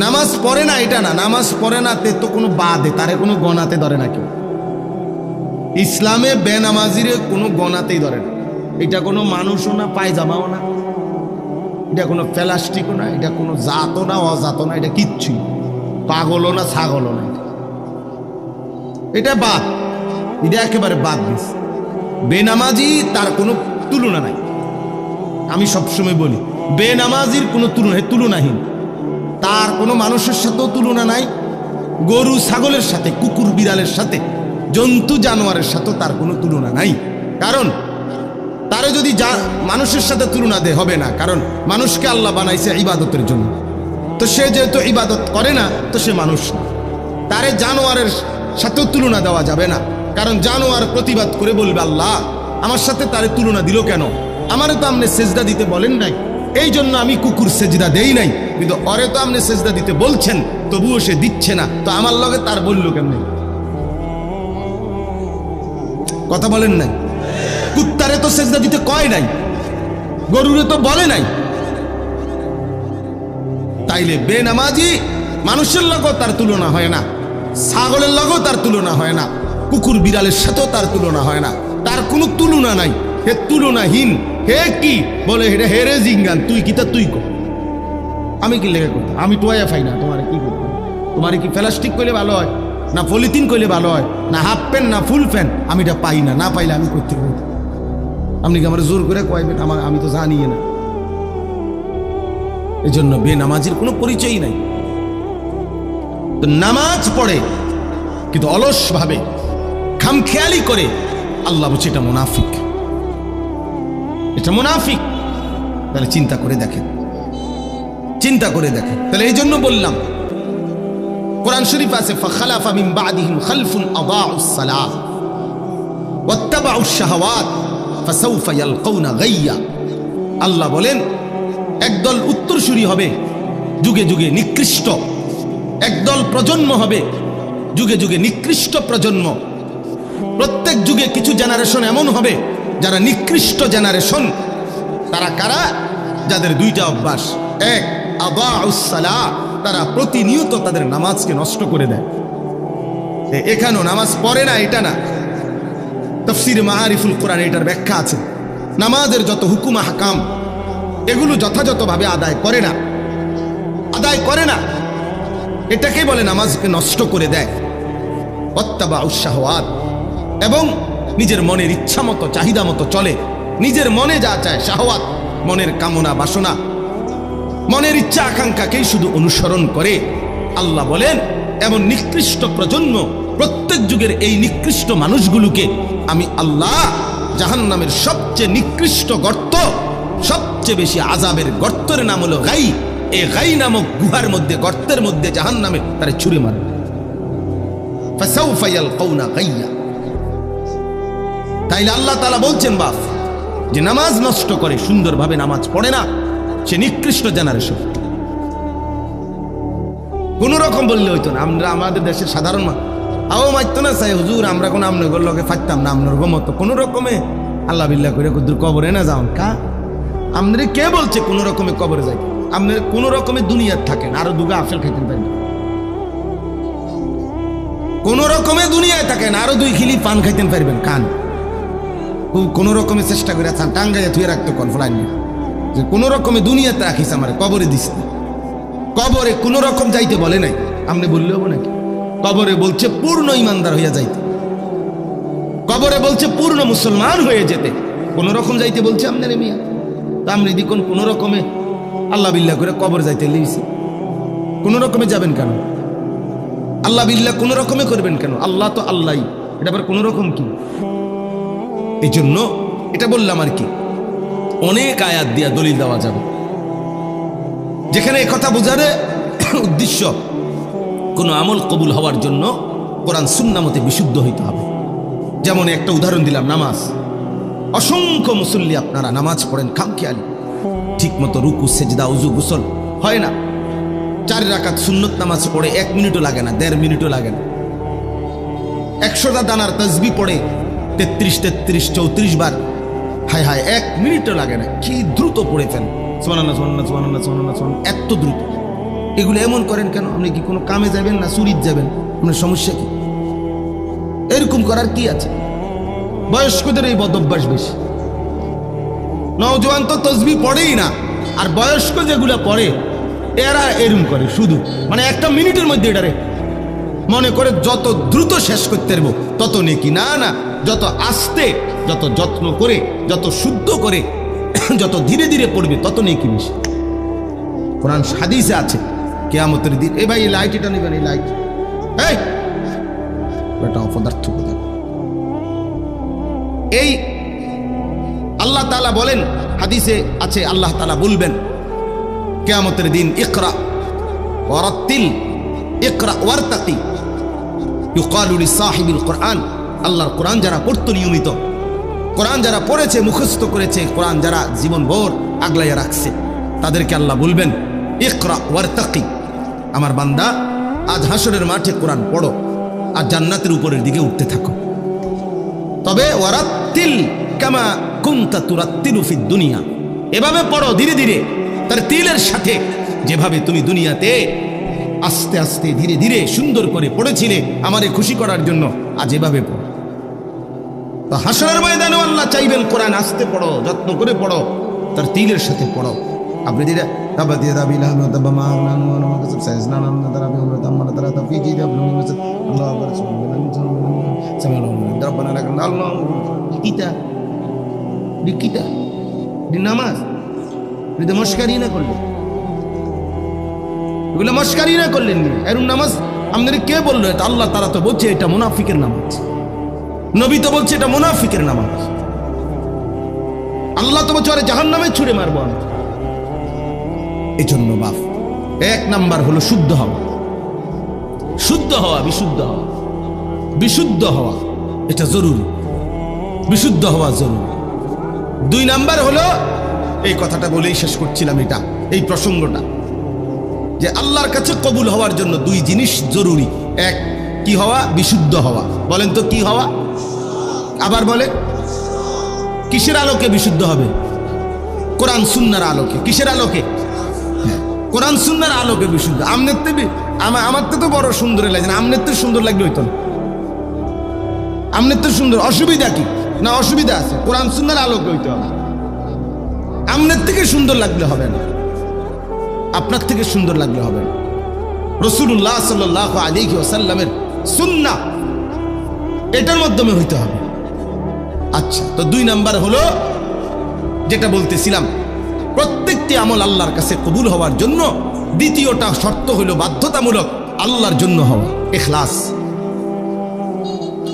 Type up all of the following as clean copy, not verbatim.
নামাজ পড়ে না এটা না, নামাজ পড়ে না তে তো কোনো বাদে তারে কোনো গণাতে ধরে না কেউ। ইসলামে বেনামাজিরে কোনো গণাতেই ধরে না। এটা কোনো মানুষও না, পায়জামাও না, এটা কোনো প্লাস্টিকও না, এটা কোনো জাতও না, অজাতও না, এটা কিচ্ছুই, পাগলও না, ছাগলও না, এটা বাদ, এটা একেবারে বাদ দিস। বেনামাজি তার কোনো তুলনা নাই। আমি সবসময় বলি বেনামাজির কোনো তুলনাহীন, তার কোনো মানুষের সাথেও তুলনা নাই, গরু ছাগলের সাথে, কুকুর বিড়ালের সাথে, জন্তু জানোয়ারের সাথেও তার কোনো তুলনা নাই। কারণ তারে যদি মানুষের সাথে তুলনা দেয় হবে না, কারণ মানুষকে আল্লাহ বানাইছে ইবাদতের জন্য। তো সে যেহেতু ইবাদত করে না, তো সে মানুষ না। তারে জানোয়ারের সাথেও তুলনা দেওয়া যাবে না, কারণ জানোয়ার প্রতিবাদ করে বলবে আল্লাহ আমার সাথে তারে তুলনা দিল কেন, আমারে তো আপনি সেজদা দিতে বলেন নাই, এই জন্য আমি কুকুর সেজদা দেই নাই, কিন্তু ওরে তো আপনি সেজদা দিতে বলছেন, তবুও সে দিচ্ছে না, তো আমার লগে তার বললো কেমনে? কথা বলেন নাই? কুত্তারে তো সেজদা দিতে কয় নাই, গরুরে তো বলে নাই। তাইলে বেনামাজি মানুষের লগেও তার তুলনা হয় না, ছাগলের লগেও তার তুলনা হয় না, কুকুর বিড়ালের সাথেও তার তুলনা হয় না, তার কোনো তুলনা নাই। হে তুলনাহীন, হে কি বলে হেরে হেরে জিঙ্গান, তুই কি তা তুই কর, আমি কি লেগে করতাম? আমি তো ফাই না, তোমার কি করতাম? তোমার কি প্লাস্টিক করলে ভালো হয়, না পলিথিন করলে ভালো হয়, না হাফ প্যান্ট, না ফুল প্যান্ট? আমি এটা পাই না, না পাইলে আমি করতে পারি। আপনি কি আমার জোর করে কয়বেন? আমি তো জানি না। এই জন্য বেনামাজির কোনো পরিচয়ই নাই। তো নামাজ পড়ে কিন্তু অলস ভাবে, খামখেয়ালি করে, আল্লাহ বলছে এটা মুনাফিক, এটা মুনাফিক। তাহলে চিন্তা করে দেখেন, চিন্তা করে দেখেন। তাহলে এই জন্য বললাম, কোরআন শরীফ আছে ফাখালাফা মিন বাদিহিম খালফুন আদাউস সালাহ ওয়াত্তাবাউশ শাহাওয়াত ফাসাউফা ইয়ালকাউনা গাইয়া। আল্লাহ বলেন একদল উত্তরসূরি হবে যুগে যুগে নিকৃষ্ট, একদল প্রজন্ম হবে যুগে যুগে নিকৃষ্ট প্রজন্ম। প্রত্যেক যুগে কিছু জেনারেশন এমন হবে যারা নিকৃষ্ট জেনারেশন। তারা কারা? যাদের দুইটা অভ্যাস, এক আদাউস সালাহ, তারা প্রতিনিয়ত তাদের নামাজকে নষ্ট করে দেয়। এখানেও নামাজ পড়ে না এটা না, তাফসীরে মাআরিফুল কোরআন এটার ব্যাখ্যা আছে। নামাজের যত হুকুম আহকাম এগুলো যথাযথভাবে আদায় করে না, আদায় করে না, এটাকে বলে নামাজকে নষ্ট করে দেয়। ওয়াত্তাবাউশ শাহাওয়াত, এবং নিজের মনের ইচ্ছা মতো চাহিদা মতো চলে, নিজের মনে যা চায়, শাহওয়াত মনের কামনা বাসনা, মনের ইচ্ছা আকাঙ্ক্ষাকেই শুধু অনুসরণ করে। আল্লাহ বলেন এমন নিকৃষ্ট প্রজন্ম, প্রত্যেক যুগের এই নিকৃষ্ট মানুষগুলোকে আমি আল্লাহ জাহান্নামের সবচেয়ে নিকৃষ্ট গর্ত, সবচেয়ে বেশি আযাবের গর্তের নাম হলো গাই। এই গাই নামক গুহার মধ্যে, গর্তের মধ্যে জাহান্নামে তারে ছুঁড়ে মারবে। ফাসাউফা ইয়ালকাউনা গাইয়া। তাইলে আল্লাহ তাআলা বলছেন বাপ যে নামাজ নষ্ট করে, সুন্দরভাবে নামাজ পড়ে না, সে নিকৃষ্ট জেনারেশন। কোন রকম বললে হইতো না, আমরা আমাদের দেশের সাধারণ আও মাইতো না চাই হুজুর, আমরা কোনো আপনার লগে ফাইতাম না, আপনার গমত কোন রকমে আল্লাহ বিল্লাহ করে কুদুর কবরে না যাওন কা। আপনারে কে বলছে কোন রকমে কবরে যাই? আপনি কোন রকমে দুনিয়ার থাকেন, আরো দুগা আপেল খাইতেন পারেন, কোন রকমে দুনিয়ায় থাকেন, আরো দুই খিলি পান খাইতেন পারবেন। কান কোন রকমে চেষ্টা করে টাঙ্গাইয়া থুয়ে রাখতো কনফলাইন, যে কোন রকমে দুনিয়াতে রাখিস, আমার কবরে দিস না। কবরে কোন রকম যাইতে বলে নাই, আপনি বললে হবো নাকি? কবরে বলছে পূর্ণ ইমানদার হইয়া যাইতে, কবরে বলছে পূর্ণ মুসলমান হয়ে যেতে, কোন রকম যাইতে বলছে আপনার মিয়া। তা আপনি দেখুন কোন রকমে আল্লাহ বিল্লাহ করে কবর যাইতে লেগেছে, কোন রকমে যাবেন কেন? আল্লাহ বিল্লাহ কোন রকমে করবেন কেন? আল্লাহ তো আল্লাহ, এটা আবার কোন রকম কি? এই জন্য এটা বললাম আর কি, অনেক আয়াত দিয়া দলিল দেওয়া যাবে, যেখানে কথা বোঝারে উদ্দেশ্য কোনো আমল কবুল হওয়ার জন্য কোরআন সুন্নাহ মতে বিশুদ্ধ হইতে হবে। যেমন একটা উদাহরণ দিলাম, নামাজ। অসংখ্য মুসল্লি আপনারা নামাজ পড়েন খামখেয়ালি, ঠিক মতো রুকু সেজদা উজু গোসল হয় না। 4 রাকাত সুন্নত নামাজ পড়ে 1 মিনিটও লাগে না, 1.5 মিনিটও লাগে না। 100টা দানার তাসবিহ পড়ে 33 34 বার, হায় হায় 1 মিনিটও লাগে না। কি দ্রুত পড়ে ফেলেন, সুবহানাল্লাহ সুবহানাল্লাহ সুবহানাল্লাহ সুবহানাল্লাহ, এত দ্রুত এগুলো এমন করেন কেন? আপনি কি কোনো কামে যাবেন না চুরিত যাবেন? আপনার সমস্যা কি? এরকম করার কি আছে? বয়স্কদের এই বদভ্যাস বেশি। নওজোয়ান তো তসবি পড়েই না, আর বয়স্ক যেগুলা পড়ে এরা এরকম করে শুধু, মানে একটা মিনিটের মধ্যে এটারে মনে করে যত দ্রুত শেষ করতে পারবো তত নেকি। না না, যত আস্তে, যত যত্ন করে, যত শুদ্ধ করে, যত ধীরে ধীরে পড়বে তত নেকি বেশি। কোরআন হাদিসে আছে কিয়ামতের দিন। এই ভাই এই লাইট এটা নেবেন, এই লাইট, এই এটা অপদার্থ কথা। এই আল্লাহ তাআলা বলেন, হাদিসে আছে আল্লাহ তাআলা বলবেন কিয়ামতের দিন, ইকরা ওয়ারাত্তিল ইকরা ওয়ারতাকি ইউকালু লিসাহিবিল কোরআন। আল্লাহর কোরআন যারা পড়তো নিয়মিত, কোরআন যারা পড়েছে, মুখস্থ করেছে, কোরআন যারা জীবনভর আগলাইয়া রাখছে, তাদেরকে আল্লাহ বলবেন ইকরা ওয়ারতাকি, আমার বান্দা আজ হাসরের মাঠে কোরআন পড়ো আর জান্নাতের উপরের দিকে উঠতে থাকো। তবে ওয়ারাত্তিল কামা কুনতা তুরাত্তিলু ফিদ দুনিয়া, এভাবে পড়ো ধীরে ধীরে, তার তিলের সাথে, যেভাবে তুমি দুনিয়াতে আস্তে আস্তে ধীরে ধীরে সুন্দর করে পড়েছিলে আমারে খুশি করার জন্য, আজ এভাবে পড়ো। তো হাসরের ময়দানে আল্লাহ চাইবেন কোরআন আস্তে পড়ো, যত্ন করে পড়ো, তার তিলের সাথে পড়ো। আপনি ধীরে নামাজ মস্কারি না করলেন, এগুলো মস্কারি না করলেন, এরকম নামাজ আপনাদের কে বললো? এটা আল্লাহ তাআলা তো বলছে এটা মুনাফিকের নামাজ, নবী তো বলছে এটা মুনাফিকের নামাজ, আল্লাহ তো বলছে আরে জাহান্নামে ছুঁড়ে মারবো আমি। এই জন্য বাপ, এক নাম্বার হলো শুদ্ধ হওয়া, শুদ্ধ হওয়া, বিশুদ্ধ হওয়া, বিশুদ্ধ হওয়া এটা জরুরি, বিশুদ্ধ হওয়া জরুরি। দুই নাম্বার হলো, এই কথাটা বলেই শেষ করছিলাম, এটা এই প্রসঙ্গটা, যে আল্লাহর কাছে কবুল হওয়ার জন্য দুই জিনিস জরুরি। এক, কি হওয়া? বিশুদ্ধ হওয়া। বলেন তো কি হওয়া? আবার বলে, কিসের আলোকে বিশুদ্ধ হবে? কোরআন সুন্নাহর আলোকে। কিসের আলোকে? কোরআন সুন্নাহর আলোকে বিশুদ্ধ। আমনের তো বড় সুন্দর লাগে না, আমনের তো সুন্দর লাগবে হইতো না, আমনের তো সুন্দর, অসুবিধা কি? না অসুবিধা আছে, কোরআন সুন্নাহর আলোকে হইতে হবে। আমনের থেকে সুন্দর লাগলে হবে না, আপনার থেকে সুন্দর লাগলে হবে না। রাসূলুল্লাহ সাল্লাল্লাহু আলাইহি ওয়াসাল্লামের সুন্নাহ এটার মাধ্যমে হইতে হবে। আচ্ছা, তো দুই নাম্বার হলো যেটা বলতেছিলাম, প্রত্যেকটি আমল আল্লাহর কাছে কবুল হওয়ার জন্য দ্বিতীয়টা শর্ত হলো বাধ্যতামূলক আল্লাহর জন্য হওয়া, ইখলাস।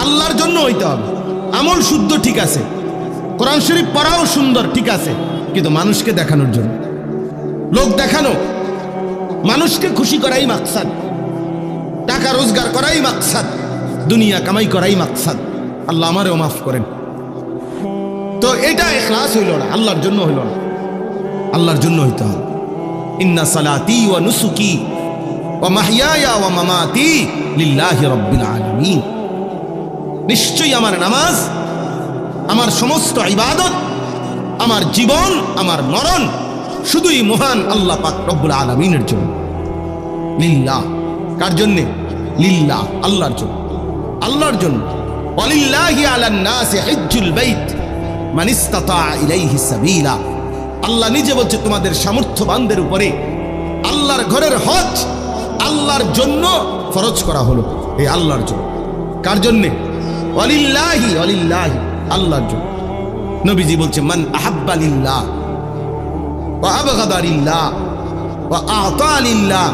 আল্লাহর জন্য হইতে হবে। আমল শুদ্ধ ঠিক আছে, কোরআন শরীফ পড়াও সুন্দর ঠিক আছে, কিন্তু মানুষকে দেখানোর জন্য, লোক দেখানো, মানুষকে খুশি করাই মাকসাদ, টাকা রোজগার করাই মাকসাদ, দুনিয়া কামাই করাই মাকসাদ। আল্লাহ আমারেও মাফ করেন। তো এটা ইখলাস হইল না, আল্লাহর জন্য হইল না, আল্লাহর জন্য হইতে হবে। ইন্না সালাতি ওয়া নুসুকি ওয়া মাহইয়ায়া ওয়া মামাতি লিল্লাহি রাব্বিল আলামিন। নিশ্চয়ই আমার নামাজ, আমার সমস্ত ইবাদত, আমার জীবন, আমার মরণ শুধুই মহান আল্লাহ পাক রব্বুল আলামিনের জন্য। লিল্লাহ, কার জন্যে? লিল্লাহ, আল্লাহর জন্য, আল্লাহর জন্য। ওয়ালিল্লাহি আলান নাসি হিজ্জুল বাইত মান ইসতাতা ইলাইহি সাবিলা। আল্লাহ নিজে বলছে তোমাদের সামর্থ্যবানদের উপরে আল্লাহর ঘরের হজ আল্লাহর জন্য ফরজ করা হলো। এই আল্লাহর জন্য। কার জন্যে? ওয়ালিল্লাহি, ওয়ালিল্লাহি, আল্লাহর জন্য। নবীজি বলছে মান আহাব্বা লিল্লাহ ওয়া আবগাদা লিল্লাহ ওয়া আ'তা লিল্লাহ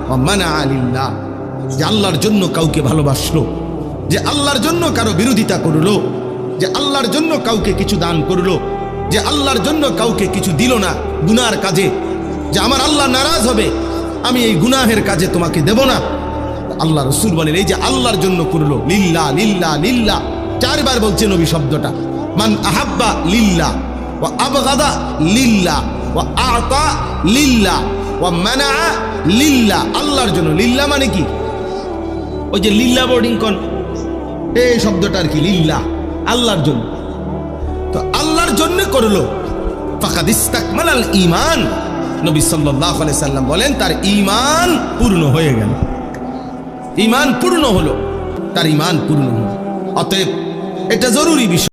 ওয়া মানাআ লিল্লাহ। যে আল্লাহর জন্য কাউকে ভালোবাসলো, যে আল্লাহর জন্য কারো বিরোধিতা করলো, যে আল্লাহর জন্য কাউকে কিছু দান করলো, যে আল্লাহর জন্য কাউকে কিছু দিল না গুনার কাজে, যে আমার আল্লাহ নারাজ হবে, আমি এই গুনাহের কাজে তোমাকে দেব না। আল্লাহ রাসূল বলেন এই যে আল্লাহর জন্য করলো, লিল্লাহ লিল্লাহ লিল্লাহ, চারবার বলছে নবী শব্দটা। মান আহাব্বা লিল্লাহ ওয়া আবগাদা লিল্লাহ ওয়া আ'তা লিল্লাহ ওয়া মানাআ লিল্লাহ। আল্লাহর জন্য। লিল্লাহ মানে কি? ওই যে লিল্লাহ বোর্ডিং কোন এই শব্দটা আর কি, লিল্লাহ, আল্লাহর জন্য। তো আল্লাহর জন্য করলো, ফাকাদ ইস্তাকমালাল ঈমান, নবী সাল্লাল্লাহু আলাইহি সাল্লাম বলেন তার ঈমান পূর্ণ হয়ে গেল। ঈমান পূর্ণ হলো, তার ঈমান পূর্ণ হলো। অতএব এটা জরুরি বিষয়।